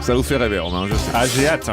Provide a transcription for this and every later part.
Ça vous fait rêver, Romain, je sais. Ah, j'ai hâte.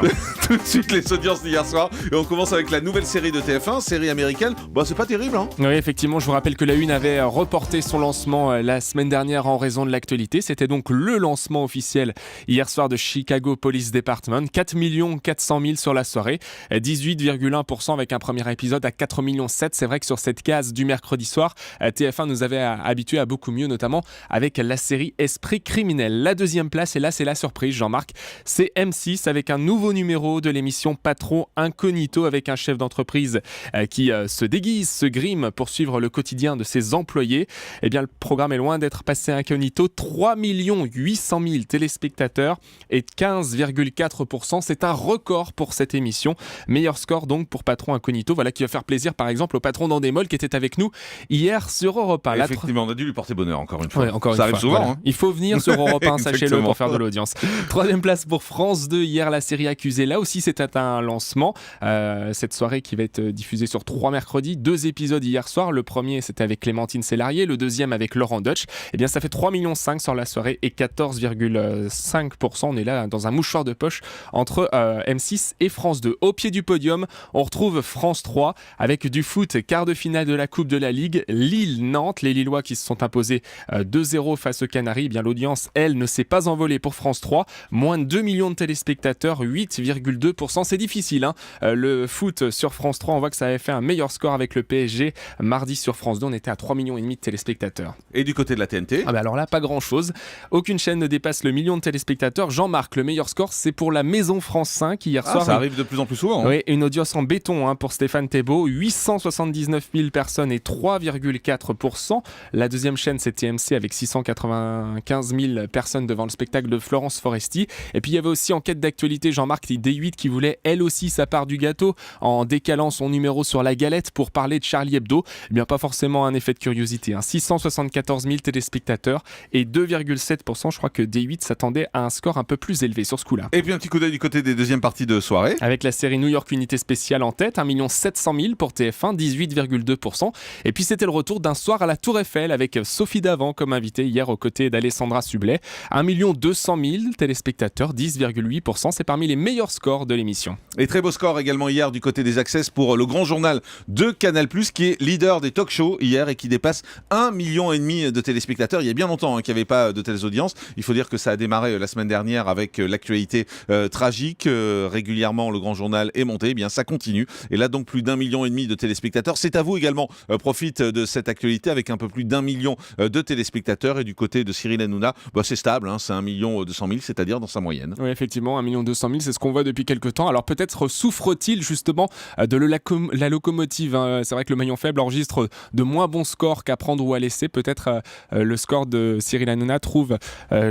Tout de suite, les audiences d'hier soir. Et on commence avec la nouvelle série de TF1, série américaine. Bon, c'est pas terrible, hein. Oui, effectivement, je vous rappelle que la Une avait reporté son lancement la semaine dernière en raison de l'actualité. C'était donc le lancement officiel hier soir de Chicago Police Department. 4 400 000 sur la soirée, 18,1% avec un premier épisode à 4,7 millions. C'est vrai que sur cette case du mercredi soir, TF1 nous avait habitués à beaucoup mieux, notamment avec la série Esprit criminel. La deuxième place, et là c'est la surprise, Jean-Marc, c'est M6 avec un nouveau numéro de l'émission Patron Incognito avec un chef d'entreprise qui se déguise, se grime pour suivre le quotidien de ses employés. Eh bien, le programme est loin d'être passé incognito. 3 800 000 téléspectateurs et 15,4%. C'est un record pour cette émission. Meilleur score donc pour Patron Incognito. Voilà qui va faire plaisir par exemple au patron d'Endemol qui était avec nous hier sur Europe 1. Effectivement, on a dû lui porter bonheur encore une fois. Ouais, encore ça une arrive fois, souvent. voilà. Hein. Il faut venir sur Europe 1, sachez-le, pour faire de l'audience. Troisième place pour France 2. Hier, la série Accusée. Là aussi, c'était un lancement. Cette soirée qui va être diffusée sur 3 mercredis. 2 épisodes hier soir. Le premier, c'était avec Clémentine Célarié. Le deuxième, avec Laurent Deutsch. Eh bien, ça fait 3,5 millions sur la soirée et 14,5%. On est là dans un mouchoir de poche entre M6 et France 2. Au pied du podium, on retrouve France 3 avec du foot, quart de finale de la Coupe de la Ligue. Lille-Nantes. Les Lillois qui se sont imposés 2-0 face aux Canaries. Eh bien, l'audience, elle, ne s'est pas envolée pour France 3. Moins de 2 millions de téléspectateurs, 8,2%. C'est difficile, hein. Le foot sur France 3, on voit que ça avait fait un meilleur score avec le PSG. Mardi sur France 2, on était à 3,5 millions de téléspectateurs. Et du côté de la TNT? Ah bah alors là, pas grand-chose. Aucune chaîne ne dépasse le million de téléspectateurs. Jean-Marc, le meilleur score, c'est pour la Maison France 5 hier soir. Ça arrive de plus en plus souvent. Hein. Oui, une audience en béton pour Stéphane Thébault. 879 000 personnes et 3,4%. La deuxième chaîne, c'est TMC avec 695 000 personnes devant le spectacle de Florence Foresti. Et puis il y avait aussi Enquête d'actualité, Jean-Marc D8 qui voulait elle aussi sa part du gâteau en décalant son numéro sur la galette pour parler de Charlie Hebdo. Eh bien pas forcément un effet de curiosité. 674 000 téléspectateurs et 2,7%. Je crois que D8 s'attendait à un score un peu plus élevé sur ce coup-là. Et puis un petit coup d'œil du côté des deuxièmes parties de soirée. Avec la série New York Unité Spéciale en tête, 1 700 000 pour TF1, 18,2%. Et puis c'était le retour d'un soir à la Tour Eiffel avec Sophie Davant comme invitée hier aux côtés d'Alessandra Sublet. 1 200 000 téléspectateurs, 10,8%. C'est parmi les meilleurs scores de l'émission. Et très beau score également hier du côté des Access pour le grand journal de Canal+, qui est leader des talk-shows hier et qui dépasse 1,5 million de téléspectateurs. Il y a bien longtemps qu'il n'y avait pas de telles audiences. Il faut dire que ça a démarré la semaine dernière avec l'actualité tragique. Régulièrement, le grand journal est monté. Eh bien, ça continue. Et là, donc, plus d'1,5 million de téléspectateurs. C'est à vous également. Profite de cette actualité avec un peu plus d'1 million de téléspectateurs. Et du côté de Cyril Hanouna, c'est stable. C'est 1 200 000, c'est-à-dire dans sa moyenne. Oui, effectivement, 1 200 000, c'est ce qu'on voit depuis quelques temps. Alors peut-être souffre-t-il justement de la locomotive. C'est vrai que le maillon faible enregistre de moins bons scores qu'à prendre ou à laisser. Peut-être le score de Cyril Hanouna trouve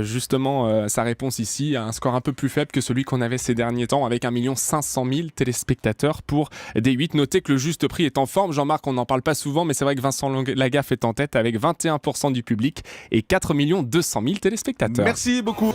justement sa réponse ici à un score un peu plus faible que celui qu'on avait ces derniers temps avec 1 500 000 téléspectateurs pour D8. Notez que le juste prix est en forme. Jean-Marc, on n'en parle pas souvent, mais c'est vrai que Vincent Lagaffe est en tête avec 21% du public et 4 200 000 téléspectateurs. Merci beaucoup.